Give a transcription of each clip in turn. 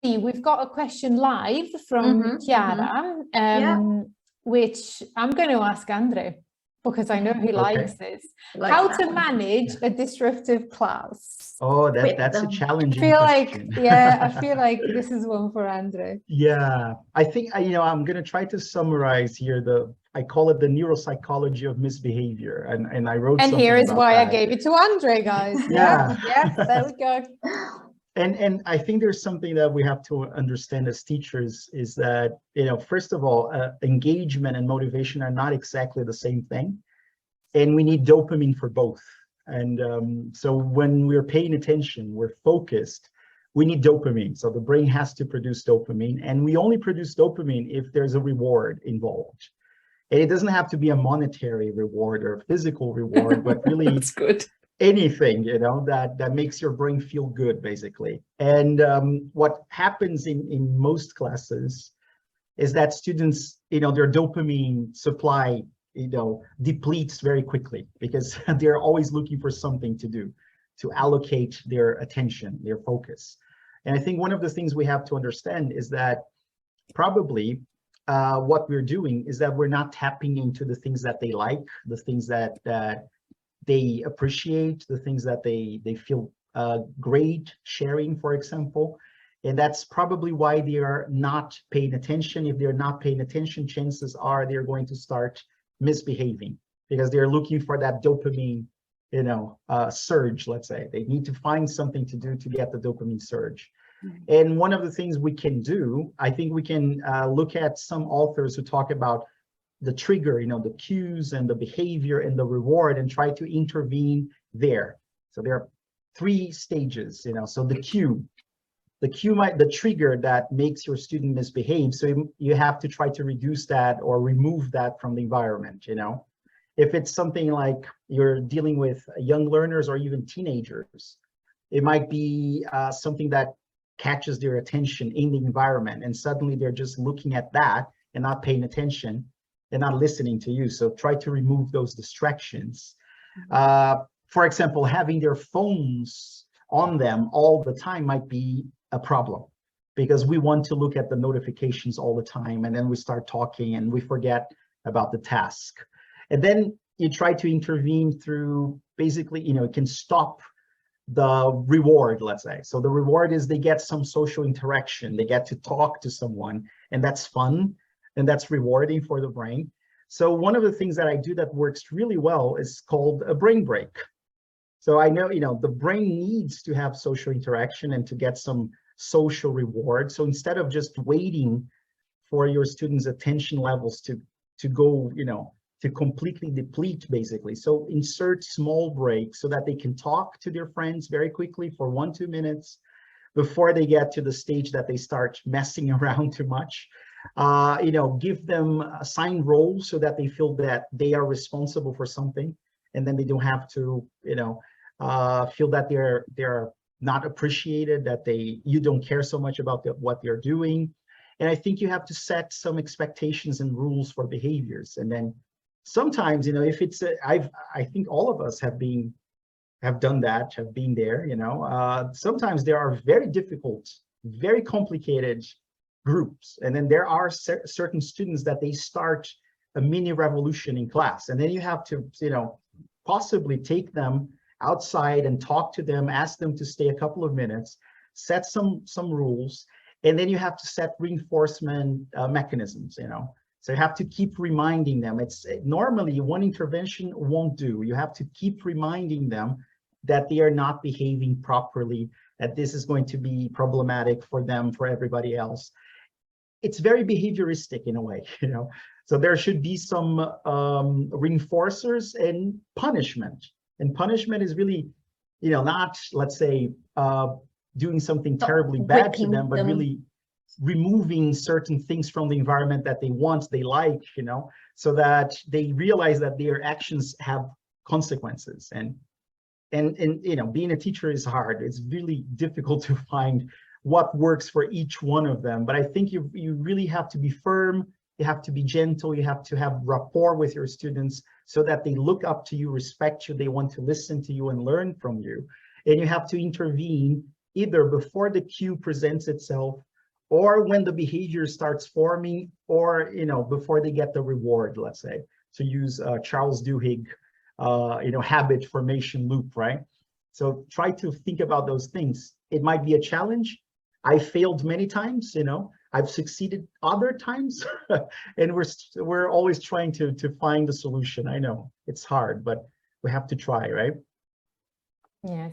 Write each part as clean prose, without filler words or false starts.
We've got a question live from Chiara, which I'm going to ask Andrew, because I know he likes this. How to manage a disruptive class? Oh, that's a challenging question. I feel like this is one for Andrew. Yeah, I think, I'm going to try to summarize here I call it the neuropsychology of misbehavior. And I wrote something And here is why that. I gave it to Andre, guys. Yeah. There we go. And I think there's something that we have to understand as teachers is that, first of all, engagement and motivation are not exactly the same thing. And we need dopamine for both. And so when we're paying attention, we're focused, we need dopamine. So the brain has to produce dopamine. And we only produce dopamine if there's a reward involved. And it doesn't have to be a monetary reward or a physical reward, but really That's good. Anything, that makes your brain feel good, basically. And what happens in most classes is that students, their dopamine supply, depletes very quickly because they're always looking for something to do, to allocate their attention, their focus. And I think one of the things we have to understand is that probably what we're doing is that we're not tapping into the things that they like, the things that they appreciate, the things that they feel great sharing, for example. And that's probably why they are not paying attention. If they're not paying attention, chances are they're going to start misbehaving because they're looking for that dopamine, surge, let's say. They need to find something to do to get the dopamine surge. And one of the things we can do, I think we can look at some authors who talk about the trigger, the cues and the behavior and the reward, and try to intervene there. So there are 3 stages, so the cue the trigger that makes your student misbehave. So you have to try to reduce that or remove that from the environment, If it's something like you're dealing with young learners or even teenagers, it might be something that catches their attention in the environment, and suddenly they're just looking at that and not paying attention. They're not listening to you. So try to remove those distractions. For example, having their phones on them all the time might be a problem because we want to look at the notifications all the time. And then we start talking and we forget about the task. And then you try to intervene through basically, it can stop the reward, let's say. So the reward is they get some social interaction. They get to talk to someone, and that's fun. And that's rewarding for the brain. So one of the things that I do that works really well is called a brain break. So I know, the brain needs to have social interaction and to get some social reward. So instead of just waiting for your students' attention levels to go, to completely deplete, basically. So insert small breaks so that they can talk to their friends very quickly for 1-2 minutes before they get to the stage that they start messing around too much. Give them assigned roles so that they feel that they are responsible for something, and then they don't have to, feel that they're not appreciated, that you don't care so much about what they're doing. And I think you have to set some expectations and rules for behaviors. And then sometimes, if it's I think all of us have done that, have been there. Sometimes there are very difficult, very complicated groups, and then there are certain students that they start a mini revolution in class, and then you have to possibly take them outside and talk to them, ask them to stay a couple of minutes, set some rules, and then you have to set reinforcement mechanisms. So you have to keep reminding them. It's normally one intervention won't do. You have to keep reminding them that they are not behaving properly, that this is going to be problematic for them, for everybody else. It's very behavioristic in a way, So there should be some reinforcers and punishment. And punishment is really, not, let's say, doing something terribly bad to them, but really removing certain things from the environment that they want, they like, so that they realize that their actions have consequences. And being a teacher is hard. It's really difficult to find what works for each one of them. But I think you really have to be firm, you have to be gentle, you have to have rapport with your students so that they look up to you, respect you, they want to listen to you and learn from you. And you have to intervene either before the cue presents itself or when the behavior starts forming, or, you know, before they get the reward, let's say, to use Charles Duhigg, you know, habit formation loop, right? So try to think about those things. It might be a challenge. I failed many times, you know, I've succeeded other times, and we're always trying to find the solution. I know it's hard, but we have to try, right? Yeah,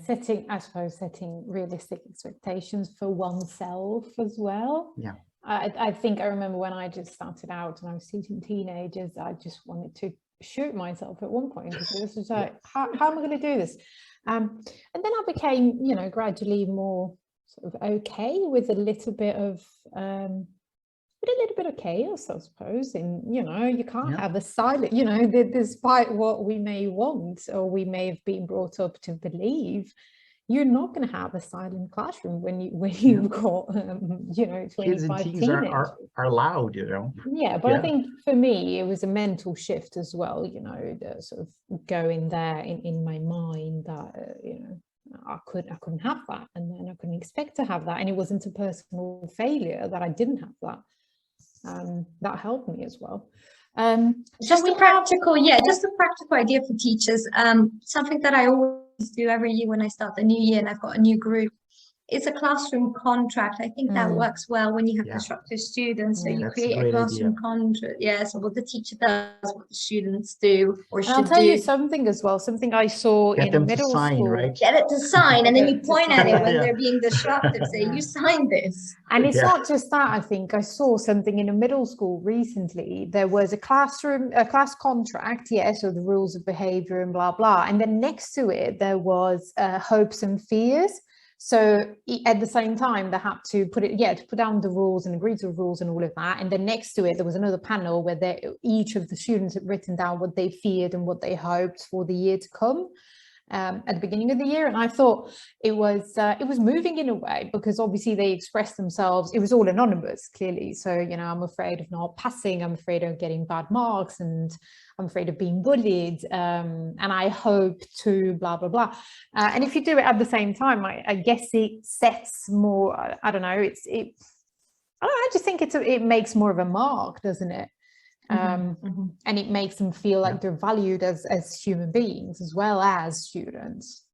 I suppose setting realistic expectations for oneself as well. Yeah. I think I remember when I just started out and I was teaching teenagers, I just wanted to shoot myself at one point, because this was like, how am I going to do this? And then I became, you know, gradually more sort of okay with a little bit of chaos, I suppose. And, you know, you can't have a silent, you know, despite what we may want or we may have been brought up to believe, you're not going to have a silent classroom when you've got you know, 25 kids and teens teenagers are loud, you know. Yeah, but I think for me it was a mental shift as well, you know, the sort of going there in my mind that you know, I couldn't have that, and then I couldn't expect to have that, and it wasn't a personal failure that I didn't have that. That helped me as well. Just a practical idea for teachers. Something that I always do every year when I start the new year and I've got a new group, it's a classroom contract. I think that works well when you have disruptive students. So you create a classroom contract. So what the teacher does, what the students do or should do. I'll tell you something as well, something I saw in middle school. Right? Get it to sign, and then you point at it when they're being disruptive, say, you signed this. And it's not just that. I think I saw something in a middle school recently. There was a class contract, so the rules of behavior and blah, blah. And then next to it, there was hopes and fears. So at the same time, they had to put down the rules and agree to the rules and all of that. And then next to it, there was another panel where each of the students had written down what they feared and what they hoped for the year to come at the beginning of the year. And I thought it was moving in a way, because obviously they expressed themselves. It was all anonymous, clearly. So, you know, I'm afraid of not passing. I'm afraid of getting bad marks, and I'm afraid of being bullied, and I hope to blah, blah, blah. And if you do it at the same time, I guess it sets more, I don't know, I just think it makes more of a mark, doesn't it? And it makes them feel like they're valued as human beings as well as students.